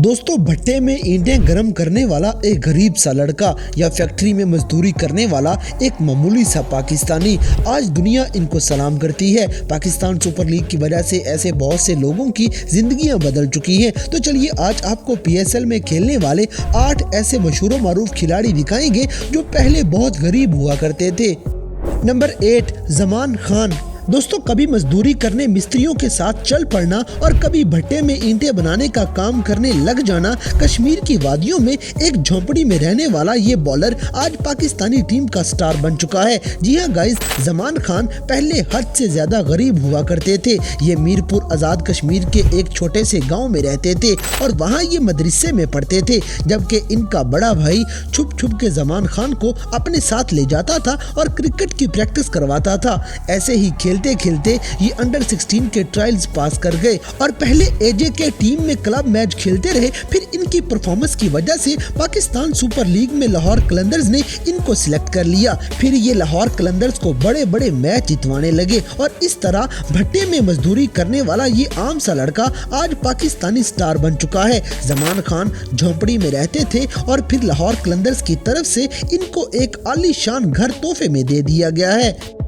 दोस्तों, भट्टे में ईंटें गर्म करने वाला एक गरीब सा लड़का या फैक्ट्री में मजदूरी करने वाला एक मामूली सा पाकिस्तानी, आज दुनिया इनको सलाम करती है। पाकिस्तान सुपर लीग की वजह से ऐसे बहुत से लोगों की जिंदगियां बदल चुकी हैं। तो चलिए आज आपको PSL में खेलने वाले 8 ऐसे मशहूर मारूफ खिलाड़ी दिखाएंगे जो पहले बहुत गरीब हुआ करते थे। नंबर 8, जमान खान। दोस्तों, कभी मजदूरी करने मिस्त्रियों के साथ चल पड़ना और कभी भट्टे में ईंटें बनाने का काम करने लग जाना, कश्मीर की वादियों में एक झोंपड़ी में रहने वाला ये बॉलर आज पाकिस्तानी टीम का स्टार बन चुका है। जी हाँ गाइस, जमान खान पहले हद से ज्यादा गरीब हुआ करते थे। ये मीरपुर आजाद कश्मीर के एक छोटे से गाँव में रहते थे और वहाँ ये मदरसे में पढ़ते थे, जबकि इनका बड़ा भाई छुप छुप के जमान खान को अपने साथ ले जाता था और क्रिकेट की प्रैक्टिस करवाता था। ऐसे ही खेलते खेलते ये अंडर 16 के ट्रायल्स पास कर गए और पहले AJ के टीम में क्लब मैच खेलते रहे। फिर इनकी परफॉर्मेंस की वजह से पाकिस्तान सुपर लीग में लाहौर कलंदर्स ने इनको सिलेक्ट कर लिया। फिर ये लाहौर कलंदर्स को बड़े बड़े मैच जितवाने लगे और इस तरह भट्टे में मजदूरी करने वाला ये आम सा लड़का आज पाकिस्तानी स्टार बन चुका है। जमान खान झोंपड़ी में रहते थे और फिर लाहौर कलंदर्स की तरफ से इनको एक आलीशान घर तोहफे में दे दिया गया है।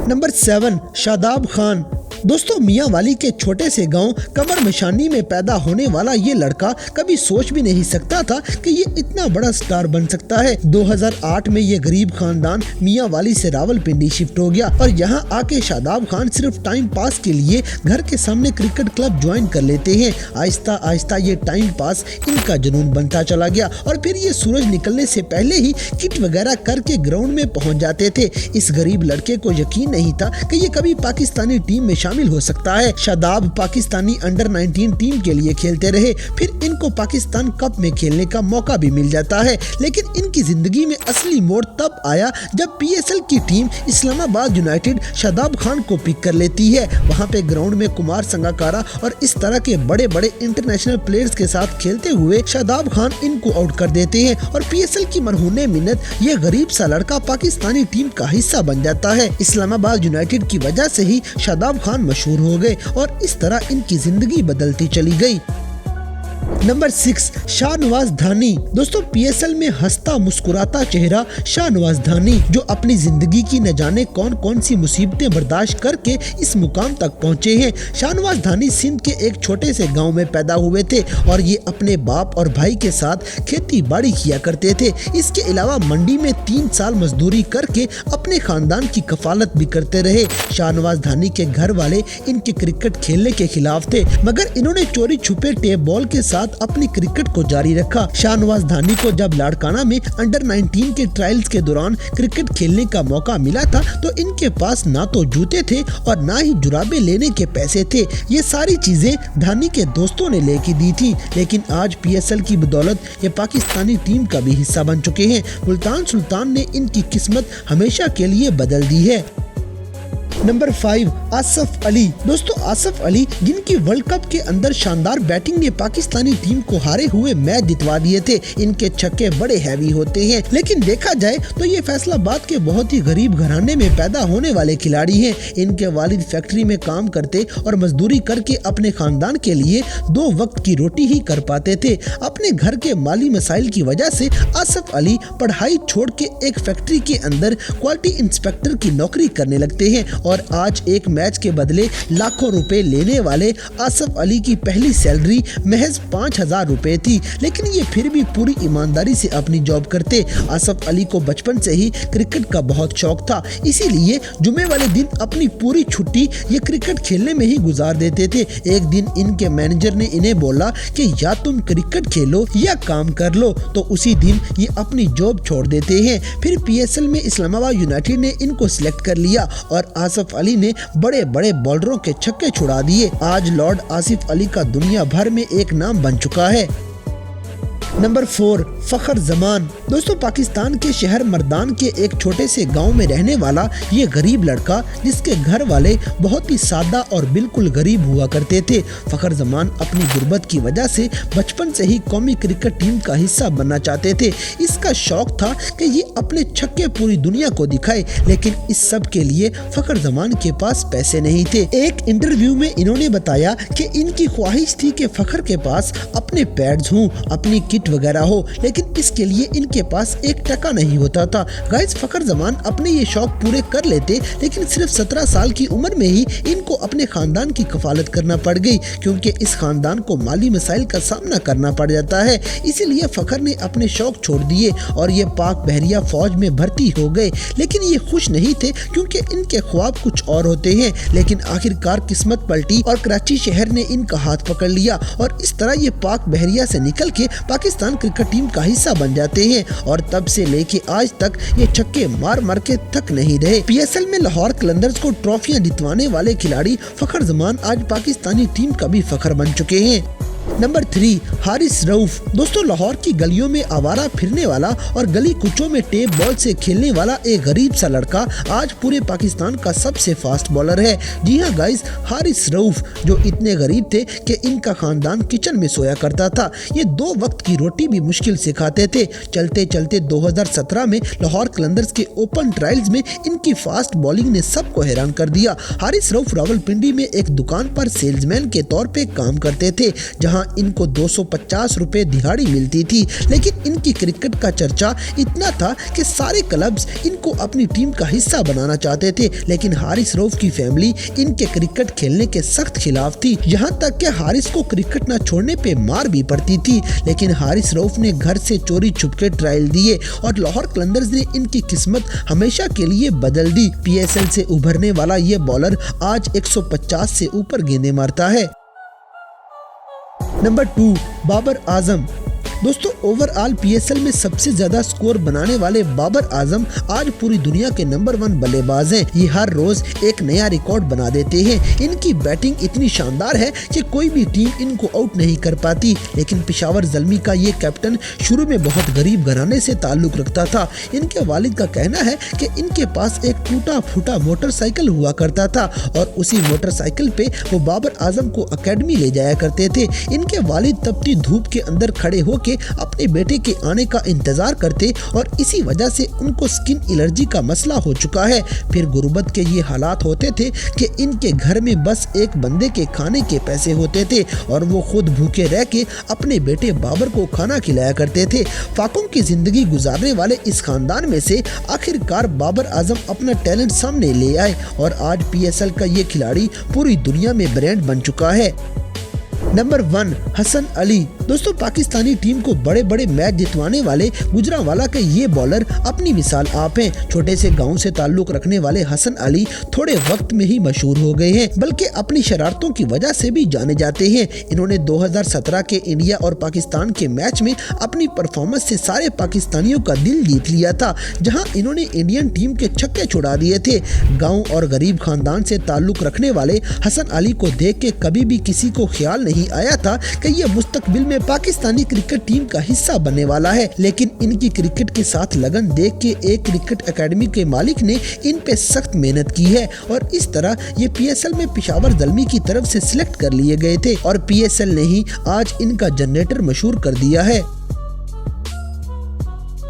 नंबर 7, शादाब खान। दोस्तों, मियाँ वाली के छोटे से गांव कमर मशानी में पैदा होने वाला ये लड़का कभी सोच भी नहीं सकता था कि ये इतना बड़ा स्टार बन सकता है। 2008 में ये गरीब खानदान मियाँ वाली से रावलपिंडी शिफ्ट हो गया और यहाँ आके शादाब खान सिर्फ टाइम पास के लिए घर के सामने क्रिकेट क्लब ज्वाइन कर लेते हैं। आहिस्ता आहिस्ता ये टाइम पास इनका जुनून बनता चला गया और फिर ये सूरज निकलने से पहले ही किट वगैरह करके ग्राउंड में पहुँच जाते थे। इस गरीब लड़के को यकीन नहीं था कि ये कभी पाकिस्तानी टीम में शामिल हो सकता है। शादाब पाकिस्तानी अंडर 19 टीम के लिए खेलते रहे, फिर इनको पाकिस्तान कप में खेलने का मौका भी मिल जाता है। लेकिन इनकी जिंदगी में असली मोड़ तब आया जब PSL की टीम इस्लामाबाद यूनाइटेड शादाब खान को पिक कर लेती है। वहां पे ग्राउंड में कुमार संगकारा और इस तरह के बड़े बड़े इंटरनेशनल प्लेयर्स के साथ खेलते हुए शादाब खान इनको आउट कर देते हैं और PSL की मरहूने मिन्नत ये गरीब सा लड़का पाकिस्तानी टीम का हिस्सा बन जाता है। इस्लामाबाद यूनाइटेड की वजह से ही शादाब खान मशहूर हो गए और इस तरह इनकी जिंदगी बदलती चली गई। नंबर 6, शाहनवाज धानी। दोस्तों, PSL में हंसता मुस्कुराता चेहरा शाहनवाज धानी, जो अपनी जिंदगी की न जाने कौन कौन सी मुसीबतें बर्दाश्त करके इस मुकाम तक पहुंचे हैं। शाहनवाज धानी सिंध के एक छोटे से गांव में पैदा हुए थे और ये अपने बाप और भाई के साथ खेती बाड़ी किया करते थे। इसके अलावा मंडी में 3 साल मजदूरी करके अपने खानदान की कफालत भी करते रहे। शाहनवाज धानी के घर वाले इनके क्रिकेट खेलने के खिलाफ थे, मगर इन्होंने चोरी छुपे टेप बॉल के साथ अपनी क्रिकेट को जारी रखा। शाहनवाज धानी को जब लाड़काना में अंडर 19 के ट्रायल्स के दौरान क्रिकेट खेलने का मौका मिला था तो इनके पास ना तो जूते थे और ना ही जुराबे लेने के पैसे थे। ये सारी चीजें धानी के दोस्तों ने लेके दी थी, लेकिन आज PSL की बदौलत ये पाकिस्तानी टीम का भी हिस्सा बन चुके हैं। मुल्तान सुल्तान ने इनकी किस्मत हमेशा के लिए बदल दी है। नंबर 5, आसिफ अली। दोस्तों, आसिफ अली, जिनकी वर्ल्ड कप के अंदर शानदार बैटिंग ने पाकिस्तानी टीम को हारे हुए मैच जितवा दिए थे। इनके छक्के बड़े हैवी होते हैं, लेकिन देखा जाए तो ये फैसलाबाद के बहुत ही गरीब घराने में पैदा होने वाले खिलाड़ी हैं। इनके वालिद फैक्ट्री में काम करते और मजदूरी करके अपने खानदान के लिए 2 वक्त की रोटी ही कर पाते थे। अपने घर के माली मसाइल की वजह से आसिफ अली पढ़ाई छोड़ के एक फैक्ट्री के अंदर क्वालिटी इंस्पेक्टर की नौकरी करने लगते हैं और आज एक मैच के बदले लाखों रुपए लेने वाले आसिफ अली की पहली सैलरी महज 5000 रुपए थी, लेकिन ये फिर भी पूरी ईमानदारी से अपनी जॉब करते। आसिफ अली को बचपन से ही क्रिकेट का बहुत शौक था, इसीलिए जुमे वाले दिन अपनी पूरी छुट्टी ये क्रिकेट खेलने में ही गुजार देते थे। एक दिन इनके मैनेजर ने इन्हें बोला कि या तुम क्रिकेट खेलो या काम कर लो, तो उसी दिन ये अपनी जॉब छोड़ देते हैं। फिर PSL में इस्लामाबाद यूनाइटेड ने इनको सिलेक्ट कर लिया और आसिफ अली ने बड़े बड़े बॉलरों के छक्के छुड़ा दिए। आज लॉर्ड आसिफ अली का दुनिया भर में एक नाम बन चुका है। नंबर 4, फखर जमान। दोस्तों, पाकिस्तान के शहर मर्दान के एक छोटे से गांव में रहने वाला ये गरीब लड़का, जिसके घर वाले बहुत ही सादा और बिल्कुल गरीब हुआ करते थे। फखर जमान अपनी गुर्बत की वजह से बचपन से ही कौमी क्रिकेट टीम का हिस्सा बनना चाहते थे। इसका शौक था कि ये अपने छक्के पूरी दुनिया को दिखाए, लेकिन इस सब के लिए फखर जमान के पास पैसे नहीं थे। एक इंटरव्यू में इन्होंने बताया कि इनकी ख्वाहिश थी कि फखर के पास अपने पैड्स हों, अपनी किट वगैरह हो, लेकिन इसके लिए इनके पास 1 टका नहीं होता था। गाइस, फखर जमान अपने ये शौक पूरे कर लेते, लेकिन सिर्फ 17 साल की उम्र में ही इनको अपने खानदान की कफालत करना पड़ गई, क्योंकि इस खानदान को माली मसाइल का सामना करना पड़ जाता है। इसीलिए फखर ने अपने शौक छोड़ दिए और ये पाक बहरिया फौज में भर्ती हो गए। लेकिन ये खुश नहीं थे, क्योंकि इनके ख्वाब कुछ और होते हैं। लेकिन आखिरकार किस्मत पलटी और कराची शहर ने इनका हाथ पकड़ लिया और इस तरह ये पाक बहरिया से निकल के पाकिस्तान क्रिकेट टीम का हिस्सा बन जाते हैं। और तब से लेके आज तक ये छक्के मार मार के थक नहीं रहे। PSL में लाहौर कलंदर्स को ट्रॉफियां जितवाने वाले खिलाड़ी फखर जमान आज पाकिस्तानी टीम का भी फखर बन चुके हैं। नंबर 3, हारिस रऊफ। दोस्तों, लाहौर की गलियों में आवारा फिरने वाला और गली कुचों में टेप बॉल से खेलने वाला एक गरीब सा लड़का आज पूरे पाकिस्तान का सबसे फास्ट बॉलर है। जी हाँ गाइस, हारिस रऊफ, जो इतने गरीब थे कि इनका खानदान किचन में सोया करता था। ये 2 वक्त की रोटी भी मुश्किल से खाते थे। चलते चलते 2017 में लाहौर कलंदर्स के ओपन ट्रायल्स में इनकी फास्ट बॉलिंग ने सबको हैरान कर दिया। हारिस रऊफ रावलपिंडी में एक दुकान पर सेल्समैन के तौर पे काम करते थे, जहां इनको 250 रुपए दिहाड़ी मिलती थी। लेकिन इनकी क्रिकेट का चर्चा इतना था कि सारे क्लब्स इनको अपनी टीम का हिस्सा बनाना चाहते थे। लेकिन हारिस रऊफ की फैमिली इनके क्रिकेट खेलने के सख्त खिलाफ थी, यहाँ तक कि हारिस को क्रिकेट न छोड़ने पे मार भी पड़ती थी। लेकिन हारिस रऊफ ने घर से चोरी छुपके ट्रायल दिए और लाहौर कलंदर्स ने इनकी किस्मत हमेशा के लिए बदल दी। PSL से उभरने वाला ये बॉलर आज 150 से ऊपर गेंदें मारता है। नंबर 2, बाबर आजम। दोस्तों, ओवरऑल PSL में सबसे ज्यादा स्कोर बनाने वाले बाबर आजम आज पूरी दुनिया के नंबर 1 बल्लेबाज हैं। ये हर रोज एक नया रिकॉर्ड बना देते हैं। इनकी बैटिंग इतनी शानदार है कि कोई भी टीम इनको आउट नहीं कर पाती। लेकिन पेशावर ज़ल्मी का ये कैप्टन शुरू में बहुत गरीब घराने से ताल्लुक रखता था। इनके वालिद का कहना है कि इनके पास एक टूटा फूटा मोटरसाइकिल हुआ करता था और उसी मोटरसाइकिल पे वो बाबर आजम को अकेडमी ले जाया करते थे। इनके वालिद तपती धूप के अंदर खड़े होके अपने बेटे के आने का इंतजार करते और इसी वजह से उनको स्किन एलर्जी का मसला हो चुका है। फिर गुर्बत के ये हालात होते थे कि इनके घर में बस एक बंदे के खाने के पैसे होते थे और वो खुद भूखे रह के अपने बेटे बाबर को खाना खिलाया करते थे। फाकों की जिंदगी गुजारने वाले इस खानदान में से आखिरकार बाबर आजम अपना टैलेंट सामने ले आए और आज PSL का ये खिलाड़ी पूरी दुनिया में ब्रांड बन चुका है। नंबर 1, हसन अली। दोस्तों, पाकिस्तानी टीम को बड़े बड़े मैच जितवाने वाले गुजरांवाला के ये बॉलर अपनी मिसाल आप हैं। छोटे से गांव से ताल्लुक रखने वाले हसन अली थोड़े वक्त में ही मशहूर हो गए हैं, बल्कि अपनी शरारतों की वजह से भी जाने जाते हैं। इन्होंने 2017 के इंडिया और पाकिस्तान के मैच में अपनी परफॉर्मेंस से सारे पाकिस्तानियों का दिल जीत लिया था, जहां इन्होंने इंडियन टीम के छक्के छुड़ा दिए थे। गाँव और गरीब खानदान से ताल्लुक रखने वाले हसन अली को देख के कभी भी किसी को ख्याल नहीं आया था कि ये मुस्तकबिल में पाकिस्तानी क्रिकेट टीम का हिस्सा बनने वाला है। लेकिन इनकी क्रिकेट के साथ लगन देख के एक क्रिकेट एकेडमी के मालिक ने इन पे सख्त मेहनत की है और इस तरह ये PSL में पेशावर ज़ल्मी की तरफ से सिलेक्ट कर लिए गए थे और PSL ने ही आज इनका जनरेटर मशहूर कर दिया है।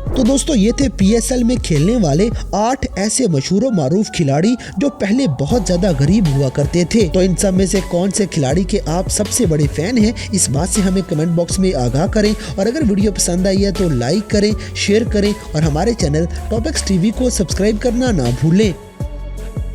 तो दोस्तों, ये थे PSL में खेलने वाले 8 ऐसे मशहूर और मारूफ खिलाड़ी जो पहले बहुत ज्यादा गरीब हुआ करते थे। तो इन सब में से कौन से खिलाड़ी के आप सबसे बड़े फैन हैं, इस बात से हमें कमेंट बॉक्स में आगाह करें और अगर वीडियो पसंद आई है तो लाइक करें, शेयर करें और हमारे चैनल टॉपिक्स TV को सब्सक्राइब करना ना भूलें।